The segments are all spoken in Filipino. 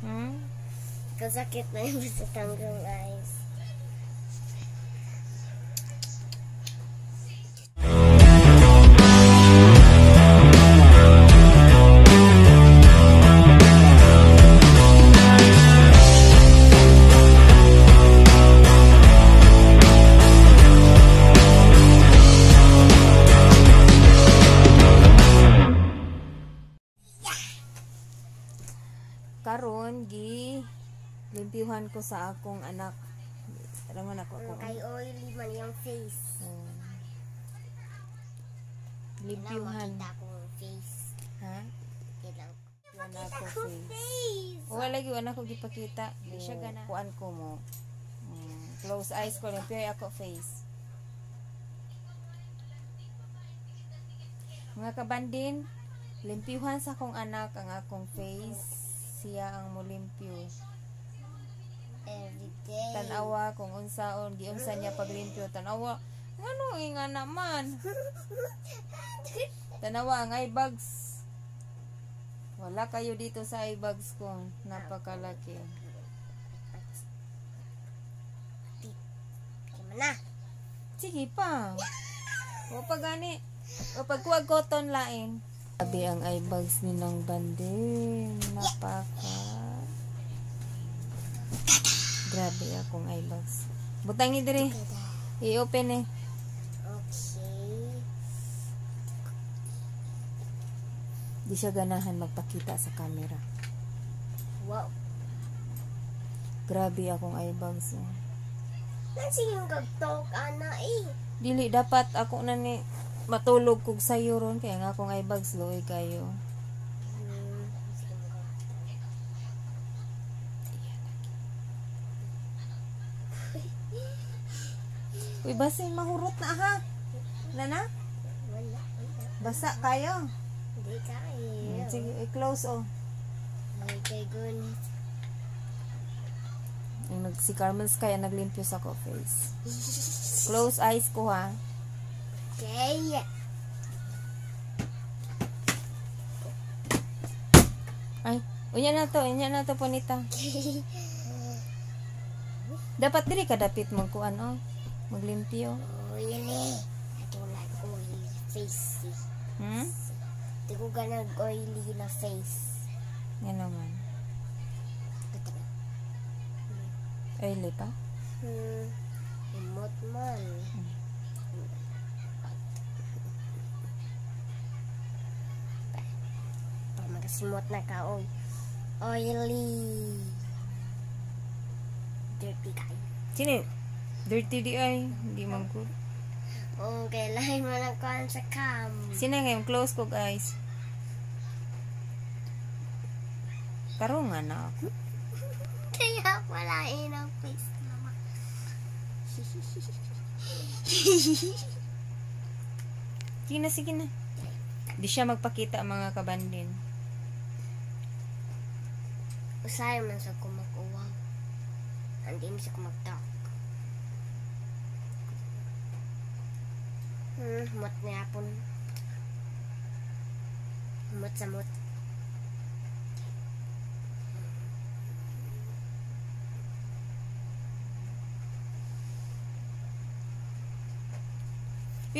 Hmm? Kasakit na yung sa tanggal eyes. Karon gi limpyuhan ko sa akong anak. Tarangon ako ako. Kay oily man yung face. Limpyuhan. Nakita kong face. Ha? Kailang Wala ko face. face. Wala lagi wala ko gipakita. Di siya gana. Kuan ko mo. Close eyes ko limpyo ako face. Mga kabandin, limpyuhan sa akong anak ang akong face. Siya ang mulimpyo. Everyday. Tanawa kung unsaon giunsa niya paglimpyo. Tanawa ano nga naman. Tanawa ang eye bags. Wala kayo dito sa eye bags ko. Napakalaki. Kaya na. Sige pa. O pag gani. O pagkuwag cotton lain. Sabi ang eye bags ni ng banding. Napaka. Grabe akong eye bags. Butangi diri. I-open eh. Okay. Di siya ganahan magpakita sa camera. Wow. Grabe akong eye bags. Nansi yung kag-talk, ana eh. Dili dapat ako na ni matulog kog sayo ron kaya nga akong eye bags loy kayo. Uy, basin mahurot na ha. Nana? Wala. Basa kayo. Hindi kaya. Sige, i-close oh. Ay, kay goodness. Si Carmel Sky naglimpyo sa ko face. Close eyes ko ha. Okay. Ay, unya na to punita. Dapat diri ka dapit mo ko ano, maglimpyo. Oily. I don't like oily face. Hmm? Hindi ko ganag oily na face. Yan naman. Oily pa? Imot man. Pag magasimot na ka, oily. Dirty kayo. Sino? Dirty di ay. Hindi man ko. Kailangan mo na kuhan sa cam. Sino ngayon? Close ko guys. Tarungan na ako. Kaya wala ang face naman. Sige na. Di siya magpakita mga kabandin. Usay man sa kumakuwang. Hindi mo siya kumagtalk. Mot na yapon. Mot sa mot.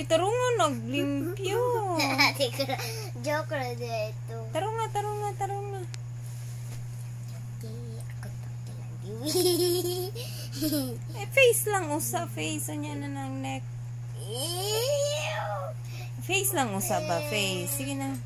Tarungan naglimpyo. Joke na dito. Tarunga. Face lang usa. Face. Anya na ng neck. Face lang usa ba? Face. Sige na.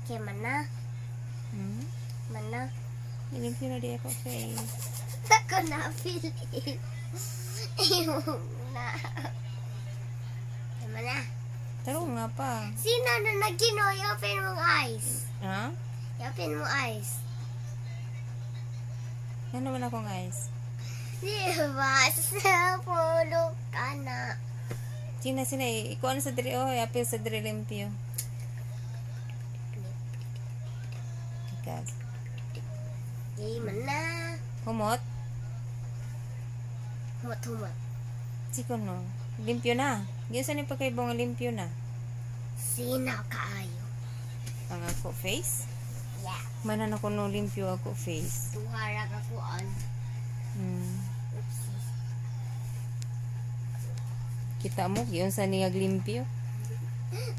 Okay, mana? Mana? Nilimpyo na di ako face. Ako na feel na. Mana? Tarunga pa. Sino na nagino? I-open mong eyes. Ha? I-open mo eyes. Yan naman akong eyes. Diba? Sa pulo ka na. Sina. Ikuan sa diri. Oh, apil sa diri limpyo. Guys. Di mana? Humot? Humot. Siko no. Limpyo na. Gisa ni pagkaibong limpyo na. Sinaw kaayo. Ang ako face? Yeah. Manan ako no limpyo ako face. Tuhara ka ko on. Oopsies. Kita mo, yun sa niyag limpyo.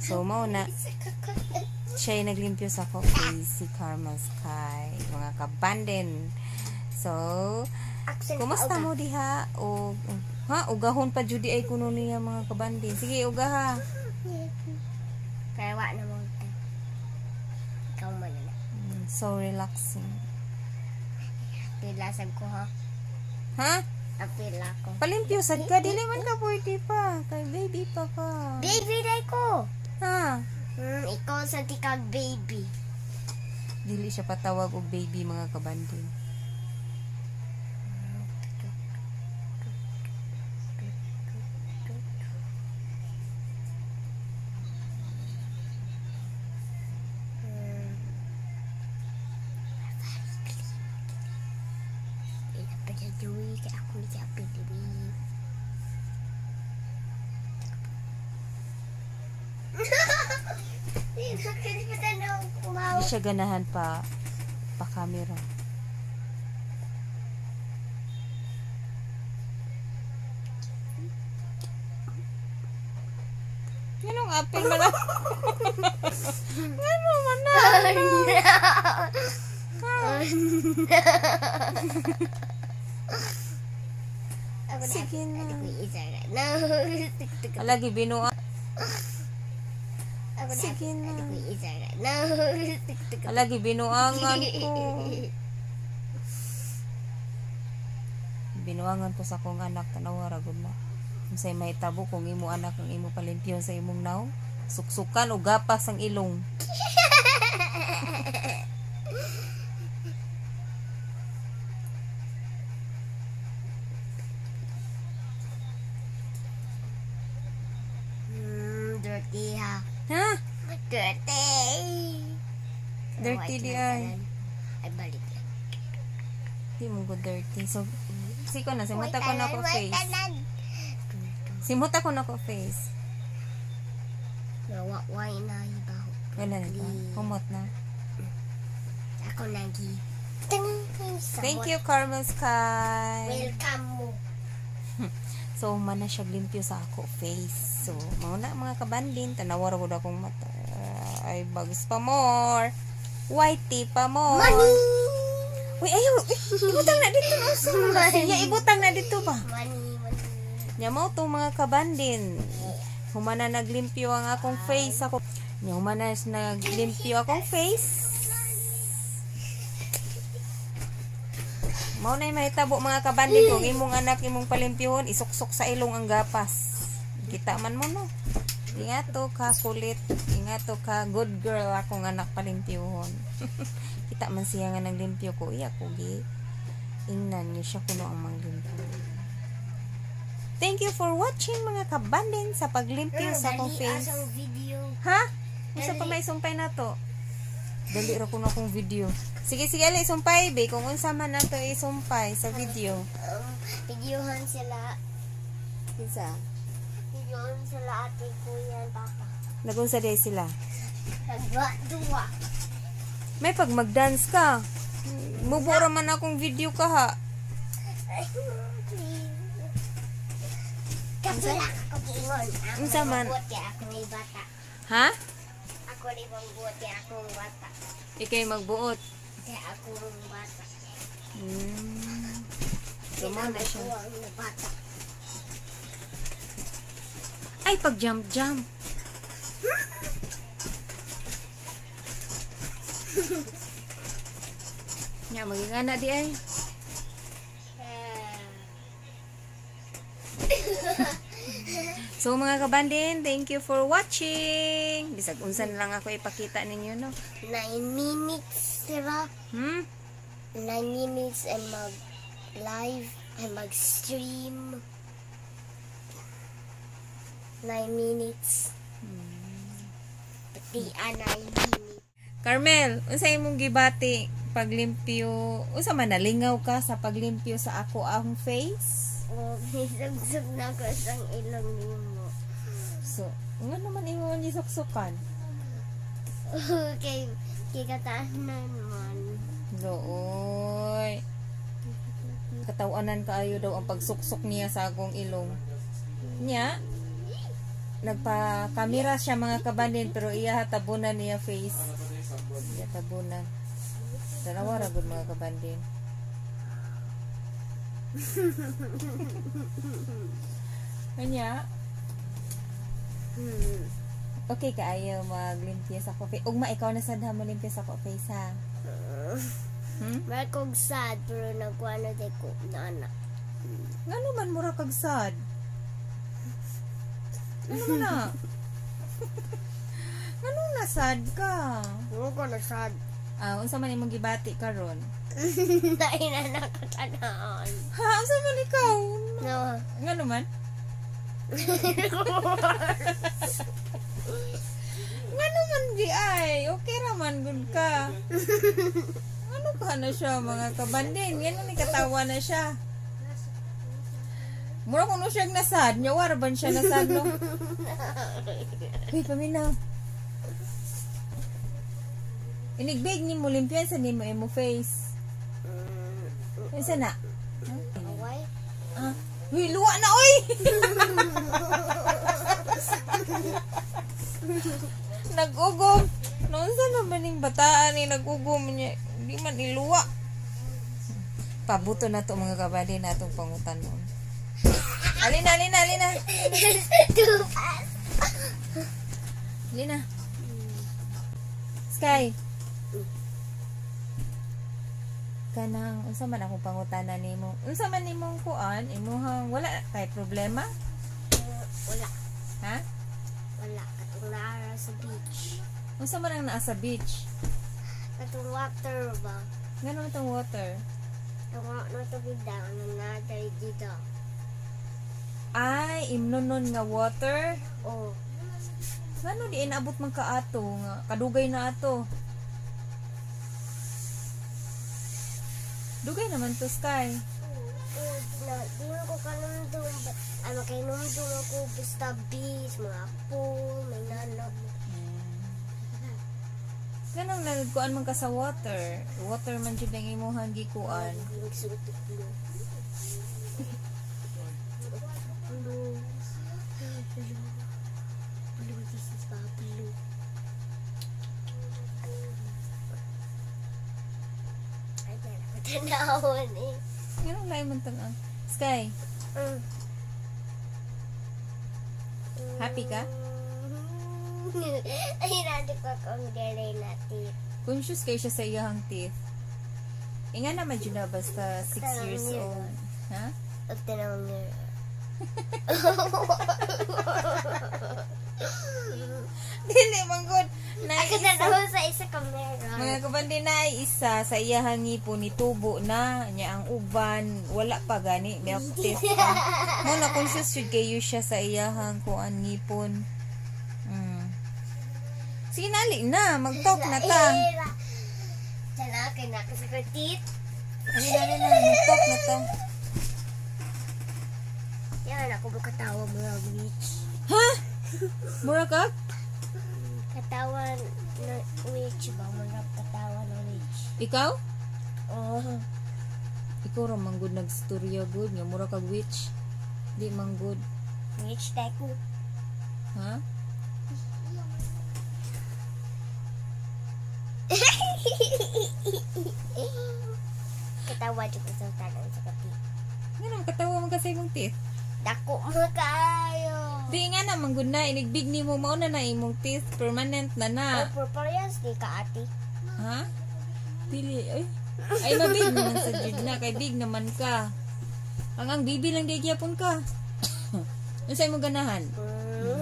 So, mao na. Siya yung naglimpyo sa ako face, si Karma Sky. Mga kabanden. So, kumusta mo diha? O, ugahon pa judi ay kuno niya mga kabanden. Sige, ugaha. Kaya wa na mo. Ikaw mo na. So relaxing. Pilasag ko ha. Ha? Apila ko. Palimpyo sad ka, dili man ka pwede pa. Kay baby pa ka. Baby day ko. Ha? Ikaw sa tikag baby. Dili siya patawag og baby mga kabanding. Joey kaya ako ni Happy Baby. Hindi siya ganahan pa camera. Anong apel man? Ano man na? Sige na. Alagi binuang. Sige na. Alagi binuangan ko. Binuangan ko sa kong anak, tanawa ragod na. Kung sa'y mahitabo kung imo anak ang imo palimpyon sa imong naw, suksukan o gapas ang ilong. Dirty ha. Ha? Dirty. Dirty di ay. Ay balik yan. Di mo go dirty. So, siko na, simuta ko na ko face. Simuta ko na ko face. Why na ibaho? Wala na ito. Humot na. Ako nagi. Thank you, Carmen Sky. Welcome mo. So, mana siya limpyo sa ako face. So, mauna mga kabandin, tanawar ko na kong mata. Ay, bagus pa more. Whitey pa more. Money! Uy, ayaw. Ibutang na dito. Sige, ibutang na dito ba? Money. Nya mo itong mga kabandin. Humana naglimpyo ang akong face. Nya humana naglimpyo akong face. Mao na yung mahitabo mga kabandin kung imong anak imong palimpyuhon, isuksok sa ilong ang gapas. Kita man mo no. Ingato ka kulit, ingato ka good girl akong anak palimpyuhon. Kita man siya nga naglimpyo ko, iya ko gi. Ingnan niyo siya kuno ang manglimpyo. Thank you for watching mga kabandin sa paglimpyo sa akong face. Ha? Isa pa may sumpay na to. Dali ra kuno akong video. Sige, ali, sumpay, be. Kung unsa man na to isumpay sa video. Videohan sila. Isa. Videohan sila ate, kuya, papa. Nagunsa day sila. Nagwa-duwa. May pag mag-dance ka. Mubura man akong video ka ha. Kapila ako gingon. Unsa man? Ako ni bata. Ha? Ako ni buti akong bata. Ikay magbuot. Kaya ako ng bata. Sumana siya. Ako ang bata. Ay, pag jump. Nya, maging anak di ay. So mga kabandin, thank you for watching. Bisag unsan lang ako ipakita ninyo no. 9 minutes, diba? 9 minutes and mag-live and mag-stream. 9 minutes. Pati 9 minutes. Carmel, unsa imong gibati paglimpyo. Unsa man nalingaw ka sa paglimpyo sa ako ang face? O, bisag-sag na ko sang ilong nimo. So, nga naman imo ni suksukan. Okay, kikataanan man. Looy. Katawanan kaayo daw ang pagsuksok niya sa akong ilong. Nya, nagpa-kamera siya mga kabandin pero iya tabunan niya face. Iya tabunan. Dalawa ra gud mga kabandin. Kanya, okay kaayo maglimpyo sa ko face. Ugma ikaw na sad ha malimpyo sa ko face ha. May kong sad pero nagkuha na di ko na anak. Ngano man mura kag sad? Ano man na? Ngano na sad ka? Ano ko na sad? Unsa man imong gibati karon? Nainanak ko tanaan. Ha, unsa man ikaw? No. Ngano man? Ngano man di ay? Okay ra man gud ka. Ano ka na siya mga kabandin? Ngano ni katawa na siya? Mura kuno siya nasad, nya war ban siya nasad no. Hey, paminaw. Inigbig ni mo limpyan sa nimo imo face. Isa na. Away? Uy, luwa na oy. Nag-ugom. Noon sa naman yung bataan ni nag-ugom niya. Hindi man iluwa. Pabuto na to mga kabady na itong pangutan noon. Alina. Alina. Sky. Kanang, unsa man akong pangutanan nimo? Unsa man nimong kuan? Imuhang wala kay problema? Wala. Ha? Wala. Katong naara sa beach. Unsa man ang naa sa beach? Katong water ba? Ngano tong water? Tunga na to bigda. Ano na dari dito. Ay, imnonon nga water. Oh. Ngano di inabot man ka ato nga kadugay na ato. Dugay naman to Sky. Di mo ko kanundong. Ay, makainundong ako basta beach, mga pool, may nanok. Ganong nagkuan man ka sa water. Water man jud ang imong gikuan. Tanawon eh. Ganong lain man tang Sky. Happy ka? Ay, natin ko kung galing natin. Conscious kayo siya sa iyang teeth. Inga naman dyan na basta 6 years old. Ha? At tinawang niya. Dili, manggod. Ako na naman sa isa camera. Mga kabandi na isa sa iyahang ngipon ni tubo na niya ang uban wala pa gani milk teeth pa. Mo na conscious jud kayo siya sa iyahang kuan ngipon. Sige nali na, mag-talk na ta. Sana kay nakasakatit. Ano na, mag-talk na ta. Yan ako katawa mga witch. Ha? Mura ka? Katawan na witch ba? Mga katawan na witch. Ikaw? Oh. Ikaw ra manggod nagstorya good nga mura kag witch. Di manggod. Witch tayo. Ha? Katawa dito sa tanong sa kapi. Ngano katawa man kasi imong teeth? Dako mo kayo. Di nga na manggod na inigbig nimo mao na imong teeth permanent na na. Oh, parehas di ka ate. Ha? Pili ay. Ay mabig naman sa jud na kay big naman ka. Ang baby lang day gyapon ka. Unsay mo ganahan?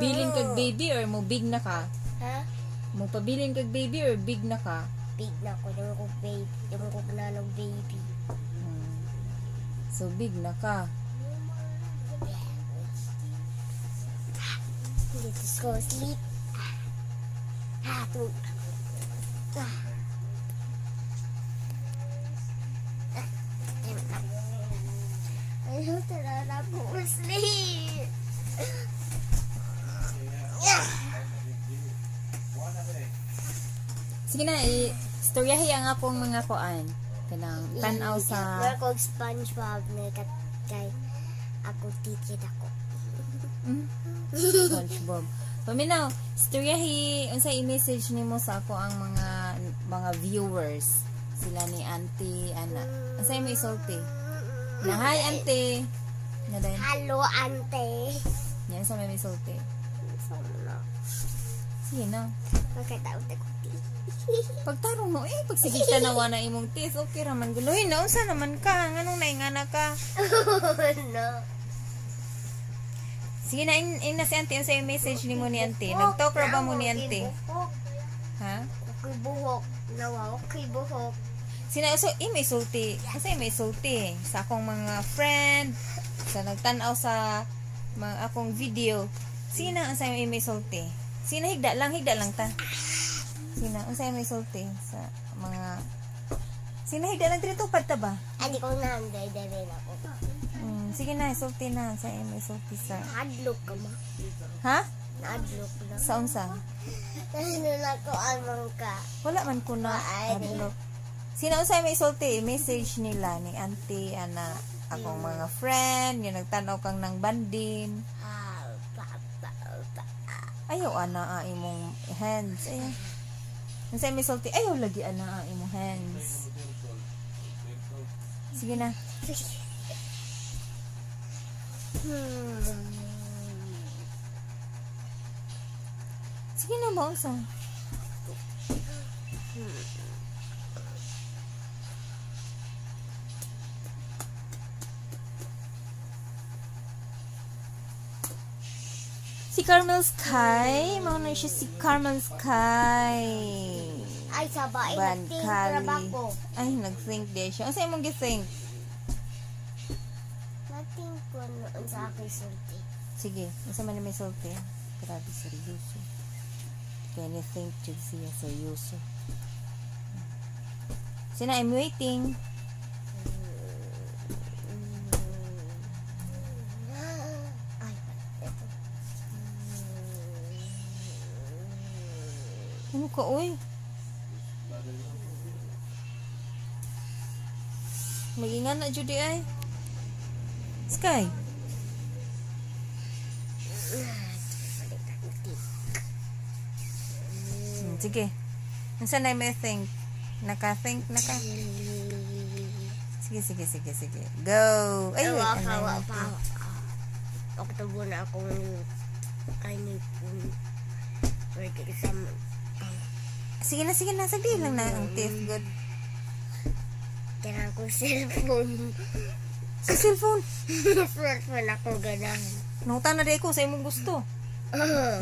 Bilin kag baby or mo big na ka? Ha? Mo pabilin kag baby or big na ka? Big na ko, di mo ko baby. Di mo ko nanong baby. So big na ka. Let's go sleep. Ayaw talaga ako sleep. Sige na, istoryahi ang akong mga kuan. Kanang tanaw sa Marco SpongeBob na kay ako tikit ako. SpongeBob. Paminaw, istoryahi unsay i-message nimo sa ako ang mga viewers. Sila ni Auntie ana. Unsay mo isulti? Na hi Auntie. Na din. Hello, ante. Yan sa may isulti. Solo. Sige na. Pagkataon ko. Pagtarong mo pagsigig ka nawa na imong tis, okay raman guloy na unsa naman ka, nganong naingana ka? No. Sige na, na si Auntie, unsa yung message nimo ni Auntie? Nag-talk ra ba mo ni Auntie? Ha? Okay buhok. Nawa, okay buhok. Sina uso may sulti. Kasi may sulti sa akong mga friend, sa nagtan-aw sa mga akong video. Sina unsa may sulti? Sina higda lang ta. Sina unsa may sulti sa mga Sina higda lang dito pad ta ba? Hindi ko na rin ako. Sige na, sulti na sa may sulti sa. Naadlok ka ma. Ha? Naadlok na. Sa unsa? Ano na ko amang ka. Wala man ko na hadlok. Sino sa may sulti, message nila ni Auntie ana akong mga friend, yung nagtanaw kang nang bandin. Ayaw ana imong hands. Ayaw. Sa may sulti, ayaw lagi ana imong hands. Sige na. Sige na ba unsa? Si Carmel Sky, mauna siya si Carmel Sky. Ay, sabay. Bankali. Trabaho. Ay, nag-think din siya. Ano sa'yo mong gi-think? Nating ko noon sa aking sulti. Sige, nasa man na may sulti. Grabe, seryoso. Kaya ni-think siya seryoso. Sina, I'm waiting. Ano ka, uy? Magingan na, Judy, ay. Sky. Sige. Nasa na may think? Naka-think na ka? Sige. Go! Ay, Kawa pa. Oktubo na akong kainipon. Pwede kasama. Sige na. Sagdi lang na ang teeth. Good. Kailangan ko cellphone. Sa cellphone. Cellphone ako ganahan. Nuta na di ko sa imong gusto.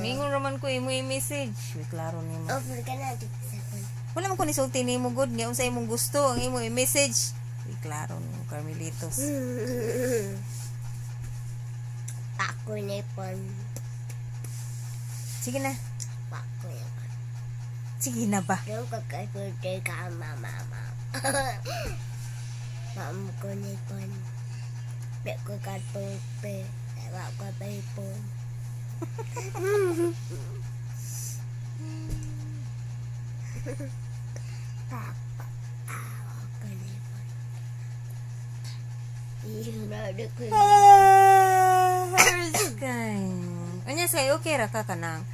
Ningon raman ko imo i-message. Klaro nimo. Offer ka na dito cellphone. Wala man ko ni sulti nimo good nga unsa imong gusto ang imo i-message. Klaro nimo Carmelitos. Ako na ipon. Sige na. Ako na ipon. Sige na ba? Yung kakay-birthday ka, mama. Mama ko na ipon. Be ko ka-birthday. Ewa ko ba ipon. Papa, awa ko na ipon. Iunado ko na. Sky. Anya say okay ra ka kanang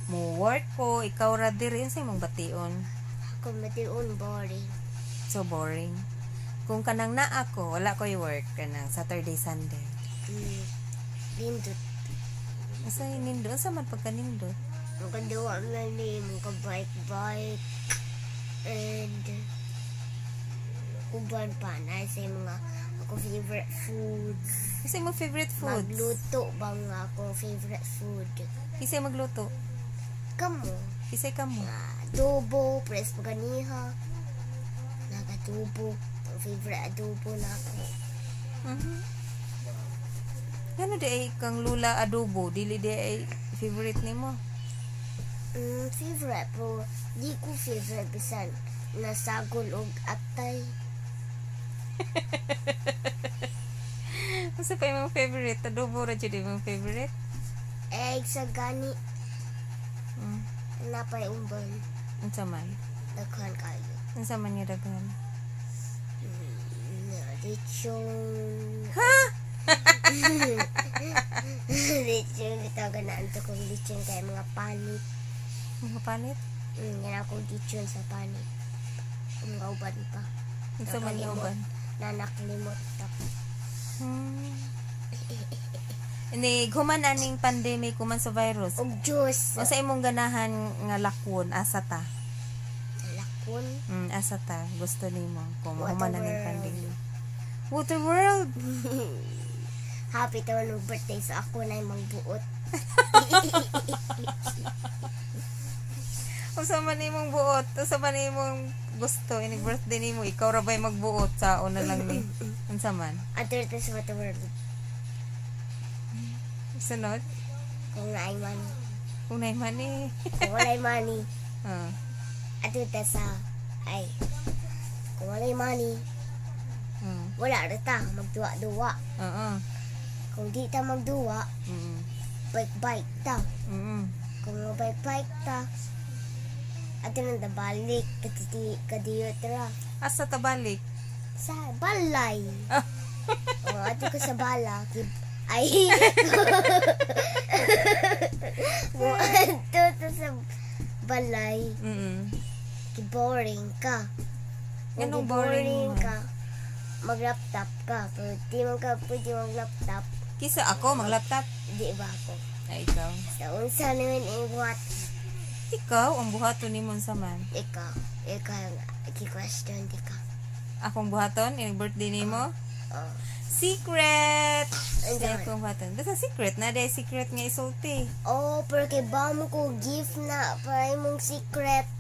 mo work ko ikaw ra diri sa imong bation. Ako matiun boring. So boring. Kung kanang na ako, wala ko i-work kanang Saturday, Sunday. Lindot. Asa nindo sa man pagkanindot. Ang kaduwa na ni mga bike and uban pa na sa mga ako favorite foods. Kasi mo favorite foods. Magluto bang ako favorite food. Kisay magluto. Kamo. Kisay ka mo. Adobo, press paganiha. Nagadubo. Ang favorite adobo na ako. Ano di ay kang lula adobo? Dili di ay favorite nimo? Favorite po. Di ko favorite bisan nasagol og atay. Unsa pa imong favorite? Adobo ra jud imong favorite? Egg sa gani. Mm. Napay uban. Unsa man? Daghan kayo. Unsa man nga daghan? Lechon. Ha? Lechon. Ito ganaan to kong lechon kay mga panit. Mga panit? Yan ako lechon sa panit. Mga uban pa. Unsa man nga uban? Nanaklimot ako. Ini human aning pandemic human sa virus. Og juice. Unsa imong ganahan nga lakwon asa ta? Lakon. Asa ta gusto nimo kung Water human aning world. pandemic. Water world. Happy to no birthday sa ako na yung magbuot. Unsa man imong buot? Unsa man imong gusto ini birthday nimo? Ikaw ra bay magbuot sa una lang ni. Unsa man? Other to sa water world. Sunod? Kung naay money. Unay man ni. Kung walay money. Ah. Other to sa ay. Kung walay money. Wala ra ta magduwa-duwa. Oo. Kung di ta magduwa, bike-bike ta. Kung bike-bike ta, ato nang balik kadiyo tara. Asa ta balik? Sa balay. Ah. O, ato ko sa bala. Ay. Kung ato to sa balay, boring ka. Kung Anong boring mo? ka, mag-laptop ka. Pero di mo ka pwede mag-laptop. Kisa ako mag-laptop. Di ba ako? Ay, ikaw. Sa unsa naman iwat. Ikaw ang buhaton nimo sa man. Ikaw i-question di ka. Akong buhaton yung birthday nimo. Oh. Secret. Ano? Sa akong buhaton. Basta secret na day secret nga isulti. Oh, pero kay ba mo ko gift na para imong secret.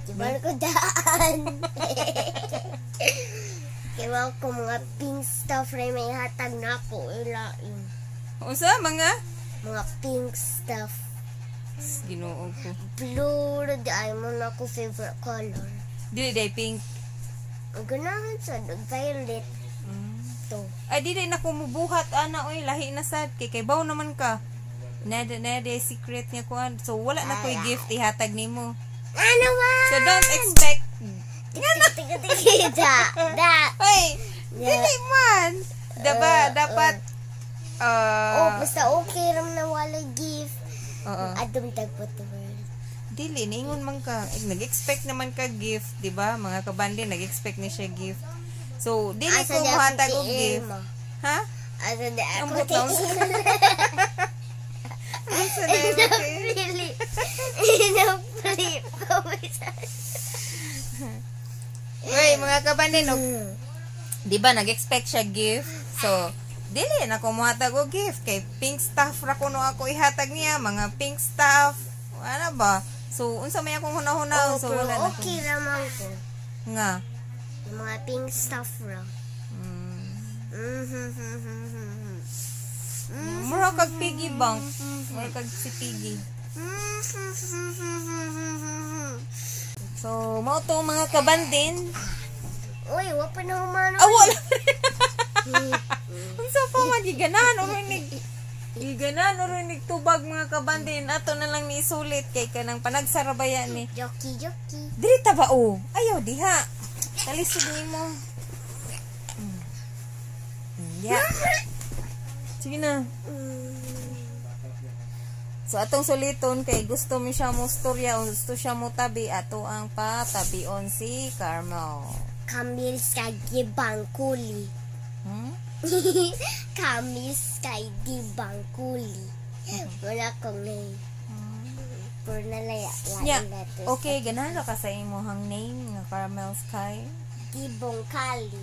Di ba ko daan? Kaya ko mga pink stuff rin may hatag na ako. Ilain. Unsa mga Mga pink stuff. Ginoo ko. Blue, red, ay mo na ako favorite color. Dili day pink. Ang ganahan sa violet to. Ay dili na ko mubuhat ana oy lahi na sad kay baw naman ka. Na day secret nga kuan. So wala na koy gift ihatag nimo. Ano ba? So don't expect. Da. Ay, dili man. Dapat Basta okay ram na wala gift. Oo. Adong tagpo to world. Dili ningon man ka. Nag-expect naman ka gift, di ba? Mga kabandi nag-expect ni siya gift. So, dili ko muhatag og gift. Ha? Asa di Ang ako butang. Unsa na yung Really? Ina-flip ko. Uy, mga kabandi, no? Di ba, nag-expect siya gift? So, dili na ko muhatag og gift. Kay pink stuff ra kuno ako ihatag niya. Mga pink stuff. Ano ba? So, unsa may akong hunahuna. So, pero wala na ko. okay naman ko. Nga. Yung mga pink stuff ra. Mura kag piggy bank. Mura kag si piggy. So, mao to mga kabandin. Uy, wapa na humano. Wala. Unsa pa man giganahan o ning giganahan o ning tubag mga kabandin ato na lang ni isulit kay kanang panagsarabaya ni. Joki. Dili ta ba o? Ayaw diha. Talisod nimo. Ya. Sige na. So atong suliton kay gusto mi siya mo storya o gusto siya mo tabi ato ang patabion si Carmel. Kamil kay Gibangkuli. Kamis kay Gibangkuli. Wala kong name. Pero nalaya. Yeah. Okay, ganahan ra ka sa imong name nga Carmel Sky. Gibong Kali.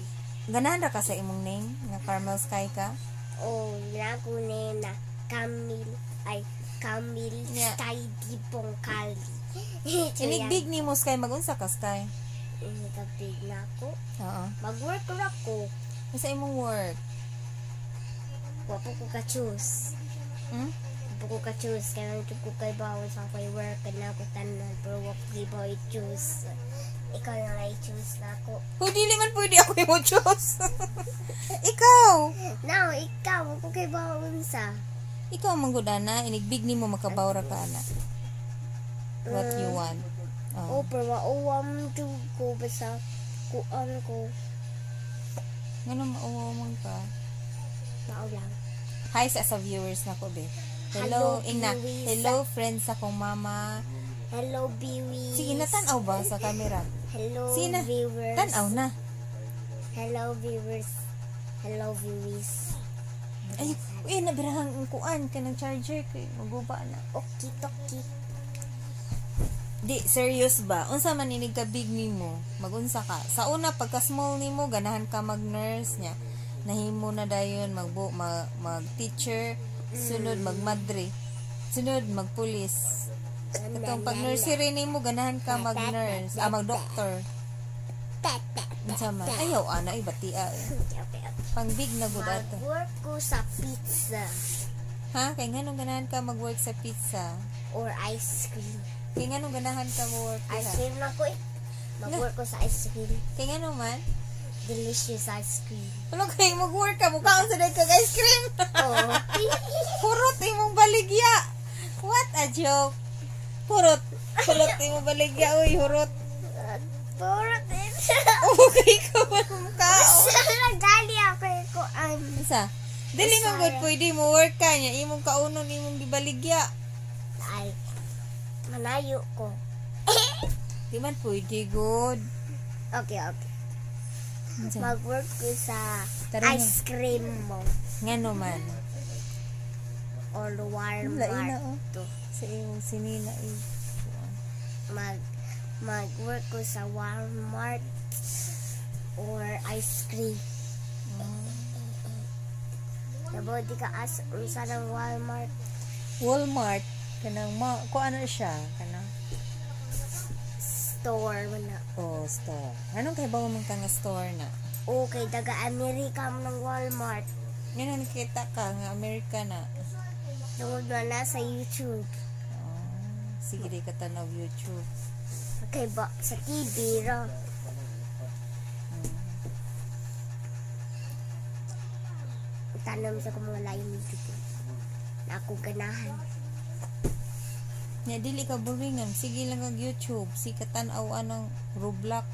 Ganahan ra ka sa imong name nga Carmel Sky ka? O, naku na Kamil. Ay, Kamil Yeah. Sky Gibong Kali. Inigbig ni mo Sky magunsa ka Sky. Inigabig na ako. Oo. Mag-work ko na ako. Sa imong work. Wapo ko ka-choose. Wapo ko ka-choose. Kaya nang ko kay bawal sa ako'y work. Kaya ako tanan. Pero wapo kay bawal i-choose. Ikaw na i-choose na ako. Kung dili man pwede ako yung choose. Ikaw. No, Unsa? Ikaw manggudana, inigbig nimo makabawra ka ana. What you want? Oh, pero mauwam to ko basta kuan ko. Ngano mauwaw man ka? Maulang. Hi sa viewers na ko be. Hello, Hello, Ina. viewers. Hello friends sa kong mama. Hello, viewers. Sige na tanaw ba sa camera? Hello, Sige na. viewers. Tanaw na. Hello, viewers. Hello, viewers. Ay, uy, nabirahang kuan ka ng charger kay maguba na. Okay, toki. Di, serious ba? Unsa man inig ka big nimo? Magunsa ka. Sa una, pagka small nimo, ganahan ka mag-nurse niya. Nahimo na dayon mag-teacher, sunod mag-madre, sunod mag-police. Itong pag-nursery nimo, ganahan ka mag-nurse, mag-doctor. Unsa man? Ayaw, ana, ibatia. Pang big na gud ato. Mag-work ko sa pizza Ha? Kaya nga nung ganahan ka mag-work sa pizza? or ice cream. Kaya nga nung ganahan ka mag-work Ice sa... cream na ko eh. Mag-work ko sa ice cream. Kaya nga nung man? Delicious ice cream. Wala kayo mag-work ka, mukhaon sa dahil kag ice cream. Oh. Purot imong baligya. What a joke. Purot imong baligya, uy, hurot. Puro din. Okay ka ba mukhaon? Gali ako eh ko Isa, dili nga good pwede mo work ka niya, imong kaunon, imong gibaligya. ay manayo ko. Di man pwede good. Okay. Unsa? Mag-work ko sa Tara na. ice cream mo Ngano man? or Lain na, oh. Walmart to. Sa imong sinina eh. Mag-work ko sa Walmart or ice cream. Nabo di ka as unsa ng Walmart. Walmart kanang ko ano siya kanang Store mo na. store. Anong kay bago man ka nga store na? Okay, daga Amerika mo ng Walmart. Ngayon nakita ka nga Amerika na. Tungod na sa YouTube. Sige di ka tanaw YouTube. Okay ba? Sa TV ra. Tanam sa kung mga laing YouTube. Na akong ganahan. Nya dili ka boringan, sige lang kag YouTube, si katanaw anang Roblox.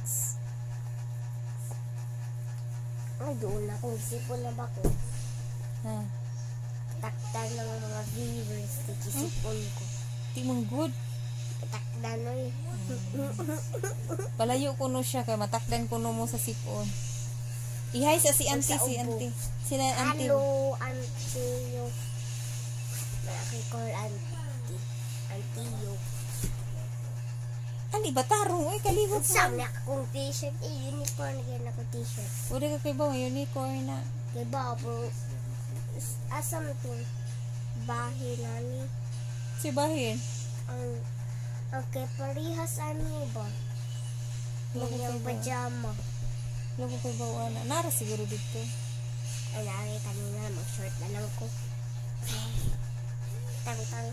Ay, doon akong sipon na ba ko? Ha, Takdan ng mga viewers. Tikisipon ko. di mong good. Takdan o eh. Palayo ko no siya kay matakdan ko no mo sa sipon. Ihay sa si auntie, Sa si ubo. auntie. Sila auntie. Hello, auntie yo. Malaki call auntie. Auntie yo. Ani ba tarong oy kalibot Saan sa. na akong t-shirt eh. Unicorn na ako t-shirt. Uri ka kay ba unicorn na. Diba po? Asam to? Bahay nani. Si bahin. Ang okay, parihas ano ba? Loko Yung kay ba? pajama. Loko kay ba ana. Nara siguro dito. Ay, nari kanina, mag-short na lang ko. Tami.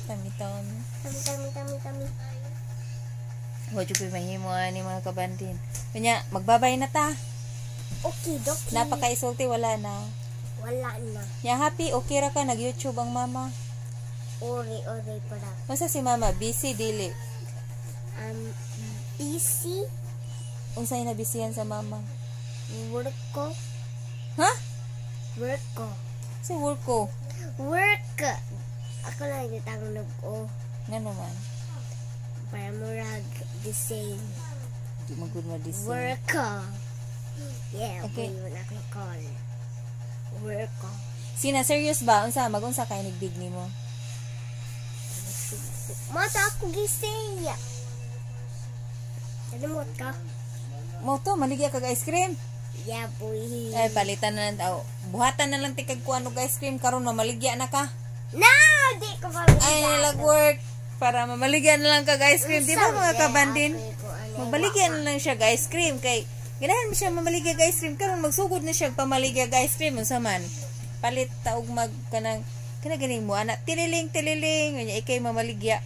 Tamiton. Tami. Wa jud koy mahimo ani mga kabandin. Kanya magbabay na ta. Okay, doki. Napaka-isulti wala na. Wala na. Ya happy okay ra ka nag-YouTube ang mama. Ori para. Masa si mama busy dili. Busy. Unsay na bisihan sa mama? Work ko. Ha? Work ko. Si work ko. Work. Ako lang nagtatanggap ko. Ngano man? Para murag the same. Di man gud ma-design. Work ko. Yeah, Okay. okay. Wala ko call. Work ko. Sina serious ba? Unsa magunsa kay nigbig nimo? Mata ako gising. Nalimot ka? Mo to maligya kag ice cream. Yeah, boy. Ay palitan na lang daw. Buhatan na lang ti kag kuan og ice cream karon mamaligya na ka. No! Di ko pa Ay nagwork para mamaligya na lang kag ice cream. Di ba mga kabandin? Mabaligya na lang siya ga ice cream kay ganahan mo siya mamaligya ga ice cream karon magsugod na siya pamaligya ga ice cream unsa man. Palit ta og mag kanang ganing mo ana tililing nya ikay mamaligya.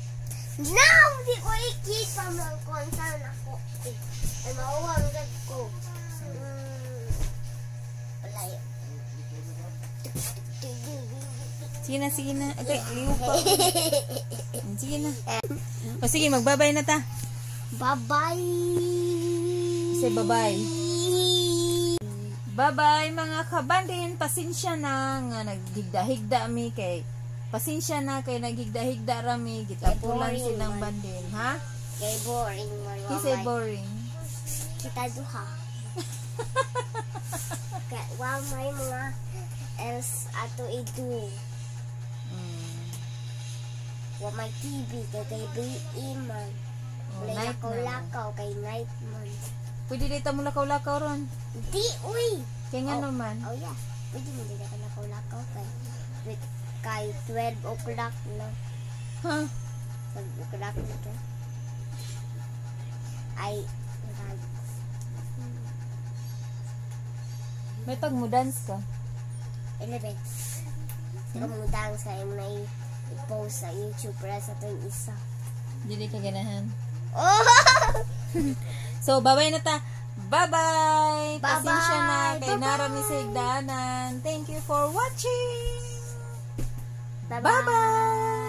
No! Di ko ikita mo ang concern ako. Ay, mauwang gad ko. Palayo. Sige na. Okay, liw pa. Sige na. O sige, magbabay na ta. Bye-bye. Say bye-bye. Bye-bye mga kabandin. Pasensya na nga naghigda-higda mi kay. Pasensya na kay naghigda-higda rami. Gitapulan Boring silang man. bandin, ha? Kay boring man. Kasi boring. Kita duha. Kaya may mga else ato idu. Wa may TV kay BE man. Wala Night na. lakaw-lakaw kay night man. Pwede dito mo lakaw-lakaw ron. Di, uy! Kaya nga naman. Oh yeah, pwede mo din ako lakaw-lakaw kay 12 o'clock na. Ha? 12 o'clock na to. Ay, May tag mo dance ka. 11. Ikaw mo dance ka yung i-post sa YouTube para sa tuwing isa. Dili ka ganahan. Oh! So, bye-bye na ta. Bye-bye! Bye-bye! Pasensya na kay Bye-bye! narami sa higdaanan. Thank you for watching! Bye-bye! Bye-bye!